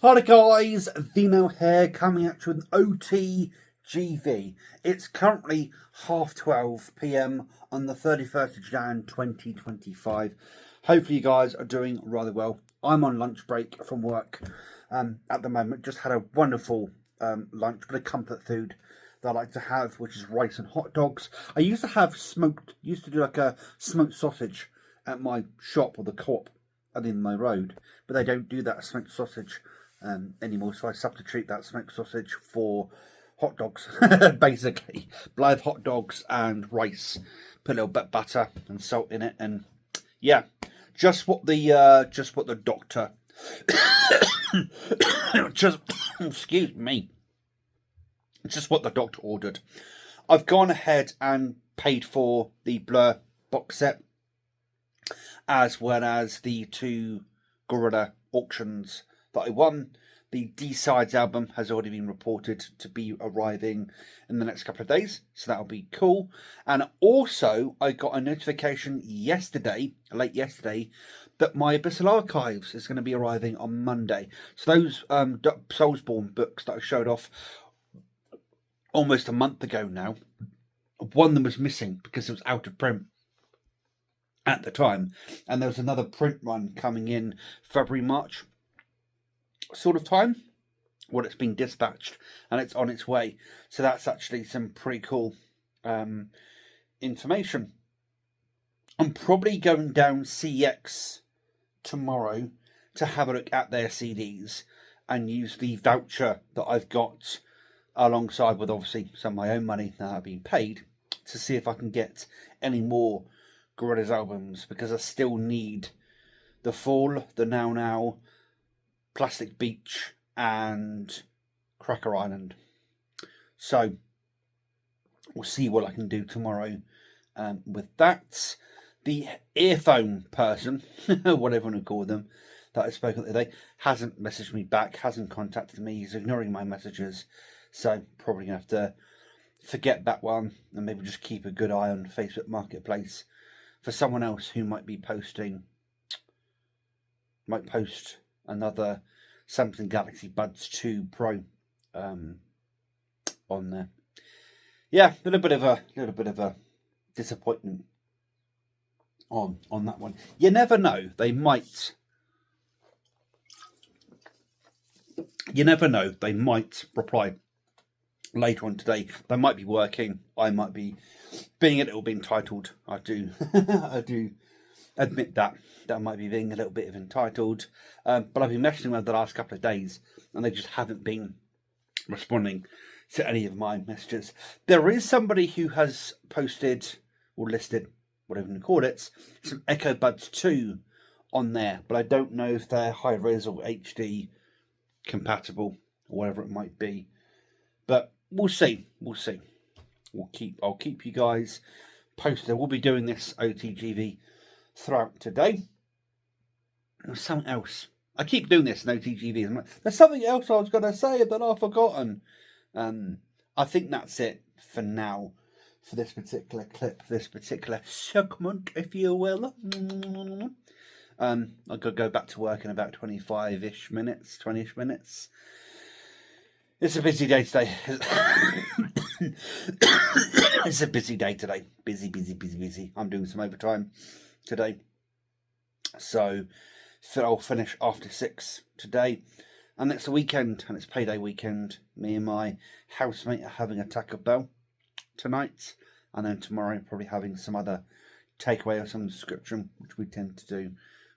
Hi guys, Vino here, coming at you with OTGV. It's currently 12:30 PM on the 31st of Jan 2025. Hopefully you guys are doing rather well. I'm on lunch break from work at the moment. Just had a wonderful lunch, bit of comfort food that I like to have, which is rice and hot dogs. I used to do like a smoked sausage at my shop or the co-op at the end of my road, but they don't do that smoked sausage anymore, so I substitute that smoked sausage for hot dogs. Basically live hot dogs and rice, put a little bit of butter and salt in it, and yeah, just what the doctor just excuse me, just what the doctor ordered. I've gone ahead and paid for the Blur box set, as well as the two Gorilla auctions that I won. The D-Sides album has already been reported to be arriving in the next couple of days, so that'll be cool. And also, I got a notification late yesterday, that my Abyssal Archives is going to be arriving on Monday. So those Soulsborne books that I showed off almost a month ago now, one of them was missing because it was out of print at the time, and there was another print run coming in February, March sort of time when it's been dispatched and it's on its way. So that's actually some pretty cool information. I'm probably going down CX tomorrow to have a look at their CDs and use the voucher that I've got, alongside with obviously some of my own money that I've been paid, to see if I can get any more Gorillaz albums, because I still need The Fall, The Now Now, Plastic Beach and Cracker Island. So we'll see what I can do tomorrow with that. The earphone person, whatever you want to call them, that I spoke the other day, hasn't messaged me back, hasn't contacted me. He's ignoring my messages, so probably going to have to forget that one and maybe just keep a good eye on Facebook Marketplace for someone else who might post another Samsung Galaxy Buds 2 Pro on there. Yeah, a little bit of a disappointment on that one. You never know, they might reply later on today. They might be working. I might be being a little bit entitled. I do I do admit that I might be being a little bit entitled, but I've been messaging them the last couple of days and they just haven't been responding to any of my messages. There is somebody who has posted or listed, whatever you call it, some Echo Buds 2 on there, but I don't know if they're high-res or HD compatible or whatever it might be. But we'll see. I'll keep you guys posted. We'll be doing this OTGV throughout today. There's something else. I keep doing this in OTGV. There's something else I was going to say that I've forgotten. I think that's it for now, for this particular clip, this particular segment, if you will. I've got to go back to work in about 20-ish minutes. It's a busy day today. It's a busy day today. Busy. I'm doing some overtime today, so I'll finish after 6 today, and it's the weekend, and it's payday weekend. Me and my housemate are having a Taco Bell tonight, and then tomorrow probably having some other takeaway of some description, which we tend to do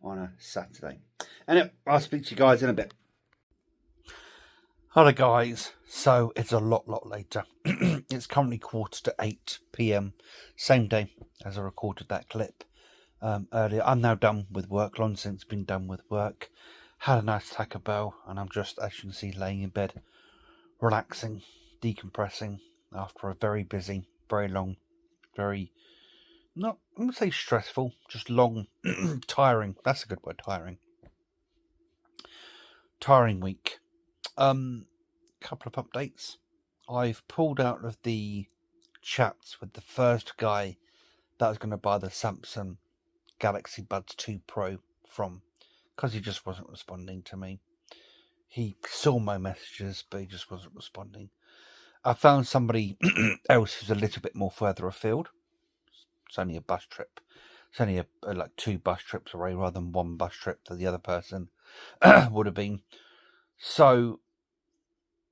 on a Saturday. And I'll speak to you guys in a bit. Hello guys, so it's a lot later. It's currently 7:45 PM, same day as I recorded that clip earlier. I'm now done with work, long since been done with work. Had a nice Taco Bell, and I'm just, as you can see, laying in bed, relaxing, decompressing after a very busy, very long, very, not, I'm going to say stressful, just long, tiring, that's a good word, tiring week. Couple of updates. I've pulled out of the chats with the first guy that was going to buy the Samsung Galaxy Buds 2 Pro from, because he just wasn't responding to me. he saw my messages, but he just wasn't responding. I found somebody else who's a little bit more further afield. It's only a bus trip. It's only like 2 bus trips away rather than 1 bus trip that the other person would have been. So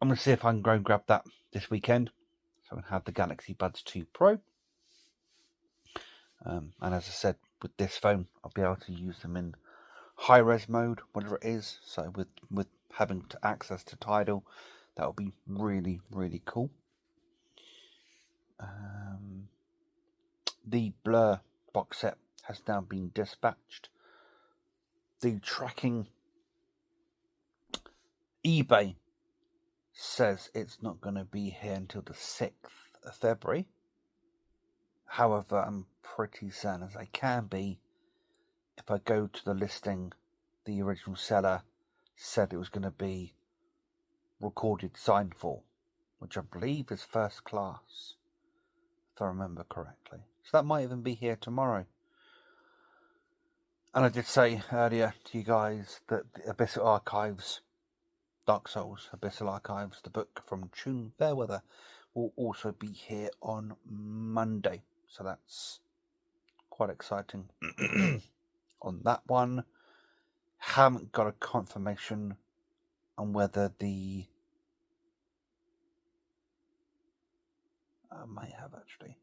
I'm going to see if I can go and grab that this weekend. So I can have the Galaxy Buds 2 Pro. And as I said, with this phone, I'll be able to use them in high-res mode, whatever it is. So with having access to Tidal, that will be really, really cool. The Blur box set has now been dispatched. The tracking, eBay says it's not going to be here until the 6th of February. However, I'm pretty certain as I can be, if I go to the listing, the original seller said it was going to be recorded signed for, which I believe is first class, if I remember correctly. So that might even be here tomorrow. And I did say earlier to you guys that the Abyssal Archives, Dark Souls, Abyssal Archives, the book from Tune Fairweather, will also be here on Monday. So that's quite exciting on that one. Haven't got a confirmation on whether the... I might have actually.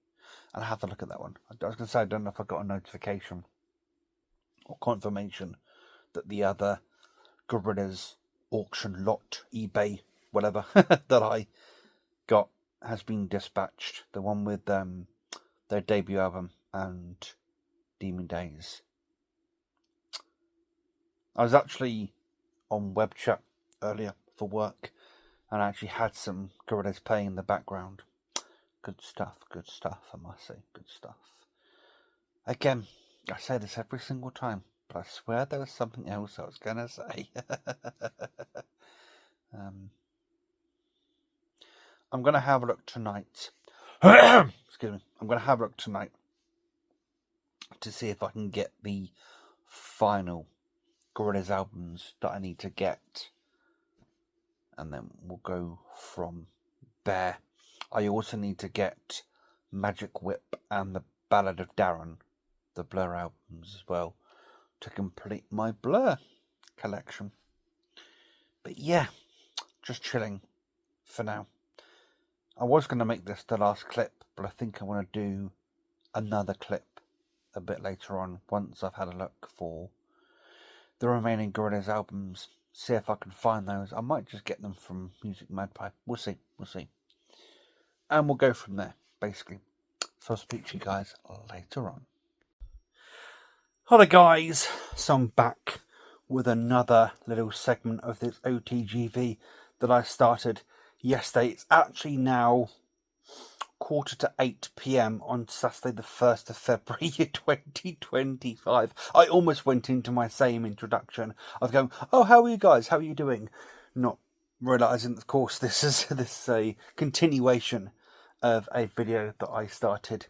I'll have to look at that one. I was going to say, I don't know if I got a notification or confirmation that the other Gorillaz auction lot, eBay, whatever, that I got has been dispatched. The one with their debut album and Demon Days. I was actually on web chat earlier for work and I actually had some Gorillaz playing in the background. Good stuff, I must say, good stuff. Again, I say this every single time, but I swear there was something else I was going to say. I'm going to have a look tonight. Excuse me. I'm going to have a look tonight to see if I can get the final Gorillaz albums that I need to get. And then we'll go from there. I also need to get Magic Whip and the Ballad of Darren, the Blur albums as well, to complete my Blur collection. But yeah, just chilling for now. I was going to make this the last clip, but I think I want to do another clip a bit later on once I've had a look for the remaining Gorillaz albums. See if I can find those. I might just get them from Music Magpie. We'll see. And we'll go from there, basically. So I'll speak to you guys later on. Hello guys, so I'm back with another little segment of this OTGV that I started yesterday. It's actually now 7:45 PM on Saturday the 1st of February 2025. I almost went into my same introduction of going, oh, how are you guys? How are you doing? Not realising, of course, this is a continuation of a video that I started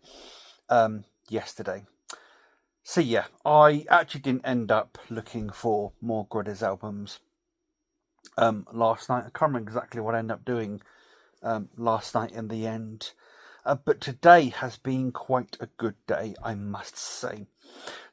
yesterday. So yeah, I actually didn't end up looking for more Gorillaz albums last night. I can't remember exactly what I ended up doing last night in the end. But today has been quite a good day, I must say.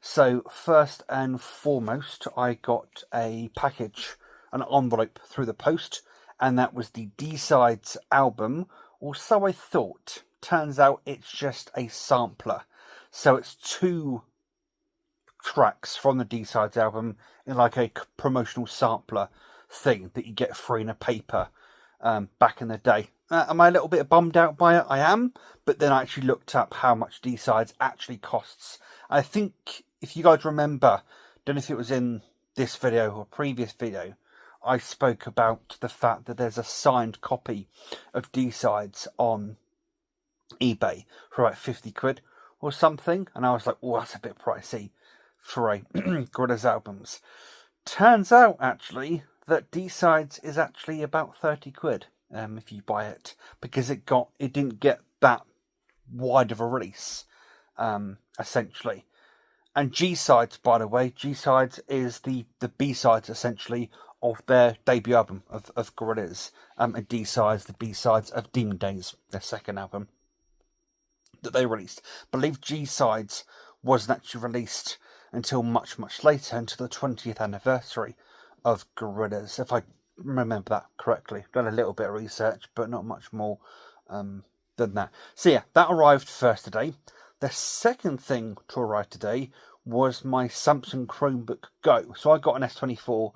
So first and foremost, I got a package, an envelope through the post, and that was the D-Sides album, or so I thought. Turns out it's just a sampler. So it's 2 tracks from the D-Sides album in like a promotional sampler thing that you get free in a paper back in the day. Am I a little bit bummed out by it? I am, but then I actually looked up how much D-Sides actually costs. I think, if you guys remember, don't know if it was in this video or previous video, I spoke about the fact that there's a signed copy of D-Sides on eBay for like 50 quid or something, and I was like, oh, that's a bit pricey for a Gorillaz albums. Turns out, actually, that D-Sides is actually about 30 quid. If you buy it, because it didn't get that wide of a release, essentially. And G-Sides, by the way, G-Sides is the B-Sides, essentially, of their debut album of Gorillaz, and D-Sides, the B-Sides of Demon Days, their second album that they released. I believe G-Sides wasn't actually released until much, much later, until the 20th anniversary of Gorillaz, if I remember that correctly. Done a little bit of research, but not much more than that. So yeah, that arrived first today. The second thing to arrive today was my Samsung Chromebook Go. So I got an S24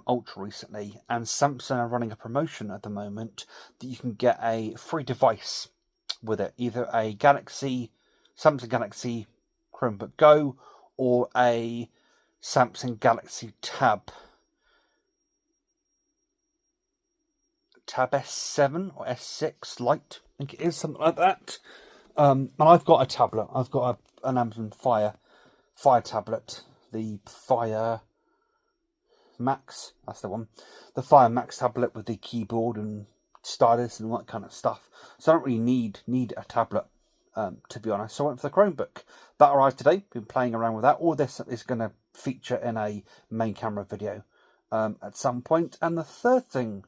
Ultra recently, and Samsung are running a promotion at the moment that you can get a free device with it, either a Samsung Galaxy Chromebook Go or a Samsung Galaxy Tab S7 or S6 Lite, I think it is, something like that. And I've got a tablet. I've got an Amazon Fire tablet, the Fire Max, that's the one. The Fire Max tablet with the keyboard and stylus and all that kind of stuff. So I don't really need a tablet, to be honest. So I went for the Chromebook. That arrived today. Been playing around with that. All this is going to feature in a main camera video at some point. And the third thing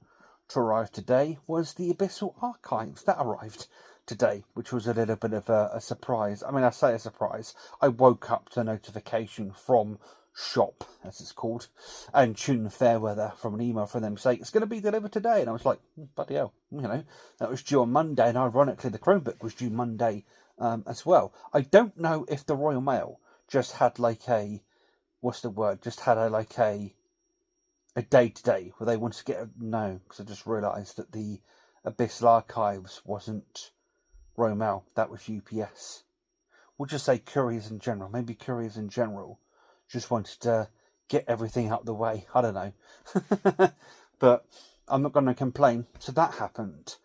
to arrive today was the Abyssal Archives. That arrived today, which was a little bit of a surprise. I mean, I say a surprise. I woke up to a notification from Shop, as it's called, and Tune Fairweather, from an email from them saying it's going to be delivered today. And I was like, bloody hell, that was due on Monday. And ironically, the Chromebook was due Monday as well. I don't know if the Royal Mail just had like a, a day today where they wanted to get no, because I just realised that the Abyssal Archives wasn't Royal Mail, that was UPS. We'll just say couriers in general. Maybe couriers in general just wanted to get everything out of the way. I don't know. But I'm not going to complain. So that happened.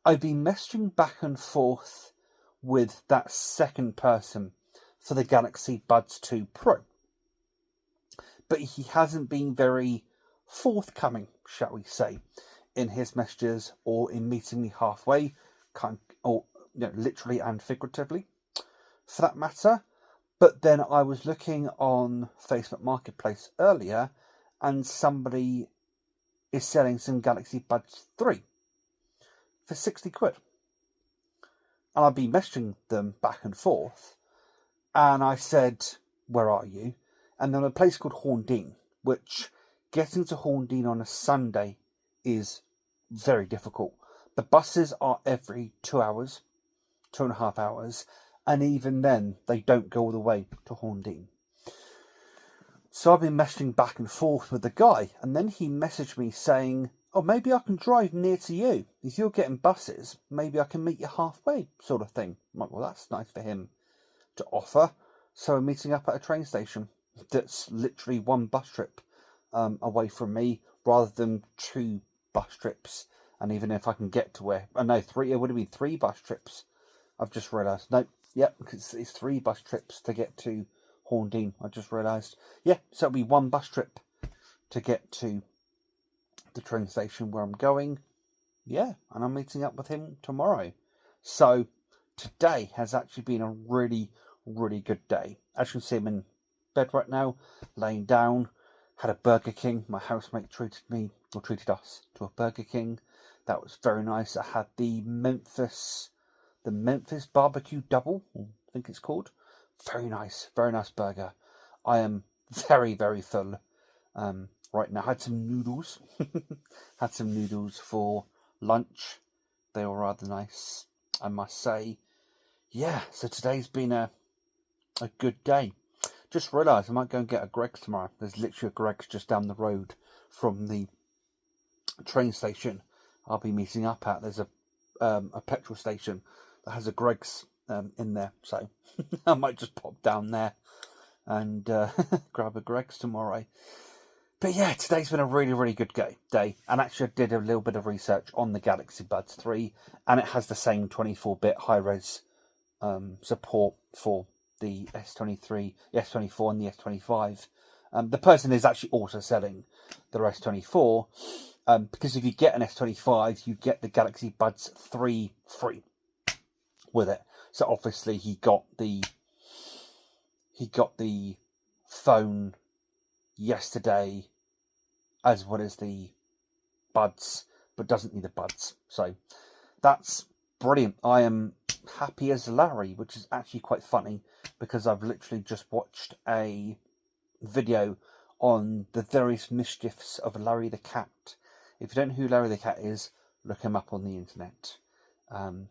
I've been messaging back and forth with that second person for the Galaxy Buds 2 Pro. But he hasn't been very forthcoming, shall we say, in his messages or in meeting me halfway, literally and figuratively, for that matter. But then I was looking on Facebook Marketplace earlier, and somebody is selling some Galaxy Buds 3 for 60 quid. And I've been messaging them back and forth, and I said, where are you? And then a place called Horndean, which getting to Horndean on a Sunday is very difficult. The buses are every 2 hours, 2.5 hours, and even then they don't go all the way to Horndean. So I've been messaging back and forth with the guy, and then he messaged me saying, oh, maybe I can drive near to you. If you're getting buses, maybe I can meet you halfway, sort of thing. I'm like, well, that's nice for him to offer. So I'm meeting up at a train station that's literally one bus trip away from me, rather than 2 bus trips. And even if I can get to where, it would have been 3 bus trips. I've just realised. No, because it's 3 bus trips to get to Horndean. I just realised. Yeah, so it'll be 1 bus trip to get to the train station where I'm going. Yeah, and I'm meeting up with him tomorrow. So today has actually been a really, really good day. As you can see, I'm in bed right now, laying down. Had a Burger King. My housemate treated us to a Burger King. That was very nice. I had the Memphis barbecue double, I think it's called. Very nice burger. I am very, very full right now. Had some noodles. Had some noodles for lunch. They were rather nice, I must say. Yeah, so today's been a good day. Just realised I might go and get a Greggs tomorrow. There's literally a Greggs just down the road from the train station I'll be meeting up at. There's a petrol station that has a Greggs in there, so I might just pop down there and grab a Greggs tomorrow. But yeah, today's been a really, really good day. And actually I did a little bit of research on the Galaxy Buds 3, and it has the same 24-bit high-res support for the S23, the S24 and the S25. The person is actually also selling the S24, because if you get an S25, you get the Galaxy Buds 3 free with it. So obviously he got the phone yesterday, as well as the buds, but doesn't need the buds. So that's brilliant. I am happy as Larry, which is actually quite funny because I've literally just watched a video on the various mischiefs of Larry the Cat. If you don't know who Larry the Cat is, look him up on the internet.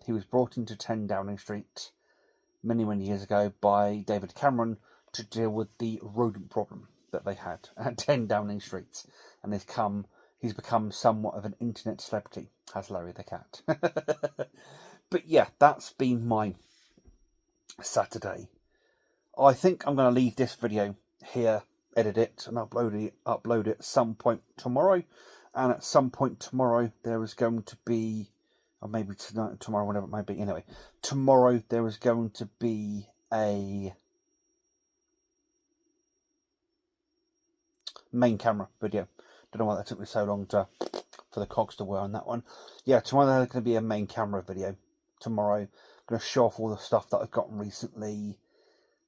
He was brought into 10 Downing Street many years ago by David Cameron to deal with the rodent problem that they had at 10 Downing Street, and he's become somewhat of an internet celebrity, has Larry the Cat. But yeah, that's been my Saturday. I think I'm going to leave this video here, edit it and upload it at some point tomorrow. And at some point tomorrow there is going to be, or maybe tonight, tomorrow, whatever it might be. Anyway, tomorrow there is going to be a main camera video. Don't know why that took me so long for the cogs to wear on that one. Yeah, tomorrow there's going to be a main camera video. Tomorrow I'm going to show off all the stuff that I've gotten recently.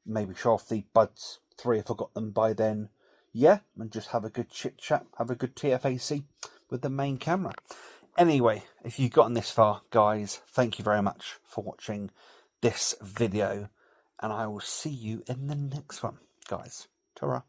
Maybe show off the buds 3 if I got them by then. Yeah, and just have a good chit chat, have a good TFAC with the main camera. Anyway, if you've gotten this far, guys, thank you very much for watching this video, and I will see you in the next one, guys. Ta-ra.